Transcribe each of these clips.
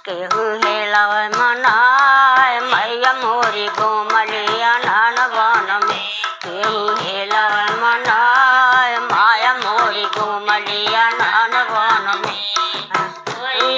केहू हेलावे मनाए मैया मोरी घूमलिया नान बन में। केहू हेलावे मनाए माया मोरी घूमलिया नान बन में।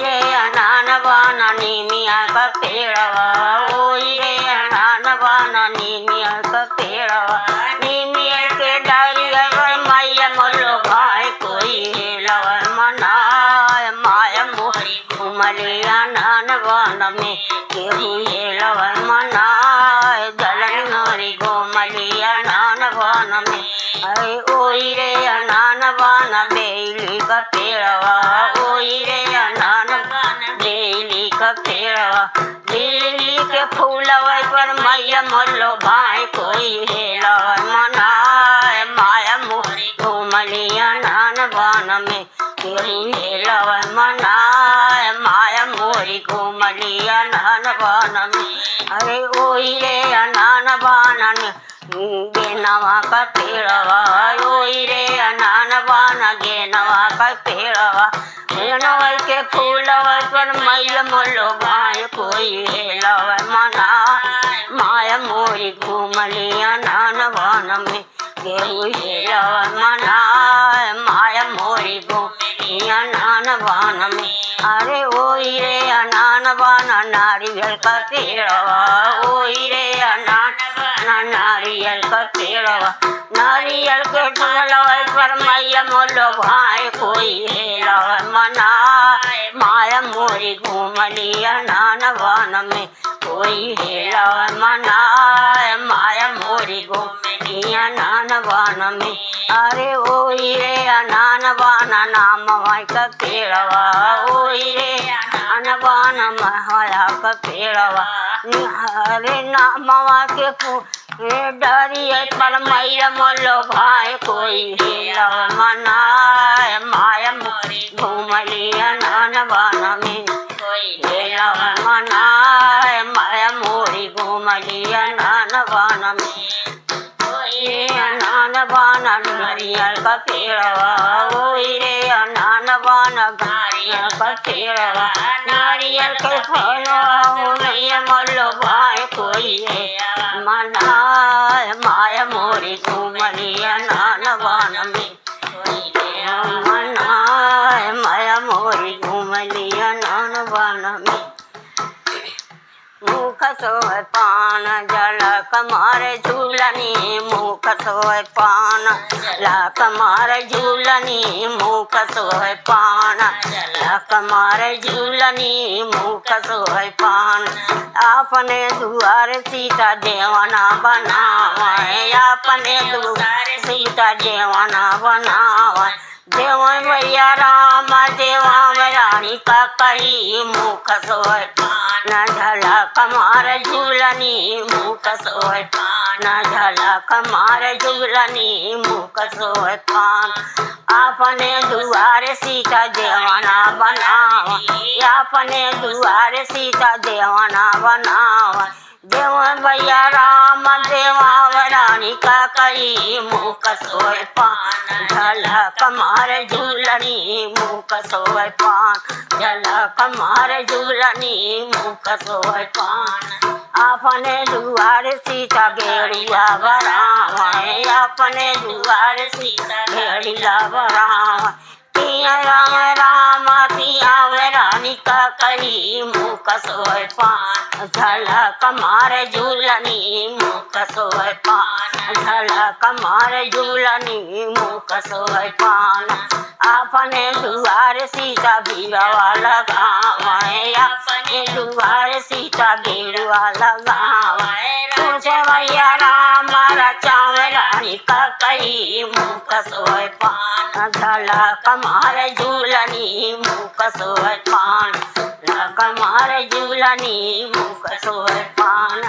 रे नान बन नीमिया का पेड़वा, ओई रे नान बन नीमिया का पेड़वा। नीमिया के डारिया पर मैया मोलो भाई कोई हेलावे मनाए माया मोरी घूमलिया नान बन में। केहू हेलावे मनाए जलन मोरी घूमलिया नान बन में। अरे ओई रे नान बन बेली का पेड़वा, ओई रे नान बन बेली का पेड़वा। बेली के फूलवा पर मैया मोलो भाई कोई हेलावे मनाए माया मोरी घूमलिया नान बन में। केहू हेलावे मनाए माया मोरी घूमलिया नान बन में। अरे ओई रे नान बन गेनवा का पेड़वा, ओई रे नान बन गेनवा का पेड़वा। गेनवा के फूलवा पर मैया मोलो भाई कोई हेलावे मनाए माया मोरी घूमलिया नान बन में। केहू हेलावे मनाए माया मोरी घूमलिया नान बन में। अरे ओई रे नान बन नारियल का पेड़वा, ओई रे नान बन नारियल का पेड़वा। नारियल के फूलवा पर मैया मोलो भाई कोई हेलावे मनाए माया मोरी घूमलिया नान बन में। कोई हेलावे मनाए माया मोरी घूमलिया नान बन में। अरे ओई रे नान बन नाम का पेड़वा, ओई रे नान बन महया का पेड़वा। अरे नामवा के डरिया पर मैया मोलो भाई कोई हेलावे मनाए माया मोरी घूमलिया नान बन में। कोई हेलावे मनाए माया मोरी घूमलिया नान बन में। ओई नान बन नारियल का पेड़वा, ओई रे नान बन नारियल का पेड़वा। नारियल के फूलवा मैया मोलो भाई कोई हेलावे मनाए माया मोरी घूमलिया नान बन में। मनाए माया मोरी घूमलिया नान बन में। मुख सोए पान जल कमारे झूलनी, मुख सोए पान जल कमारे झूलनी, मुख सोए पान जल कमारे झूलनी, मुख सोए पान। अपने दुआर सीता देवना बनावे, अपने दुआर सीता देवना बनावे। देवन भैया राम देवा रानी का कही, मुख सोए पान झला कमार झूलनी, मुख सोए पान झला कमार झूलनी, मुख सोए पान। अपने दुआर सीता देवना बनावे, अपने दुआर सीता देवना बनावे। देवन भैया राम देवा रानी का कही, मुख सोए पान झला कमार झूलनी, मुख सोए पान झला कमार झूलनी, मुख सोए पान। अपने दुआर सीता गेड़िया बरावे, अपने दुआर सीता गेड़िया बरावे। तिया राम राम तिया रानी का कही, मुख सोए पान झला कमार झूलनी, मुख सोए पान झला कमार झूलनी, मुख सोए पान। अपने दुआर सीता बीरवा लगावे, अपने दुआर सीता गेरुआ लगावे। तुझे भैया राम रचावे रानी का कही, मुख सोए पान झला कमार झूलनी, मुख सोए पान कमार झूलनी, मुख सोए पान।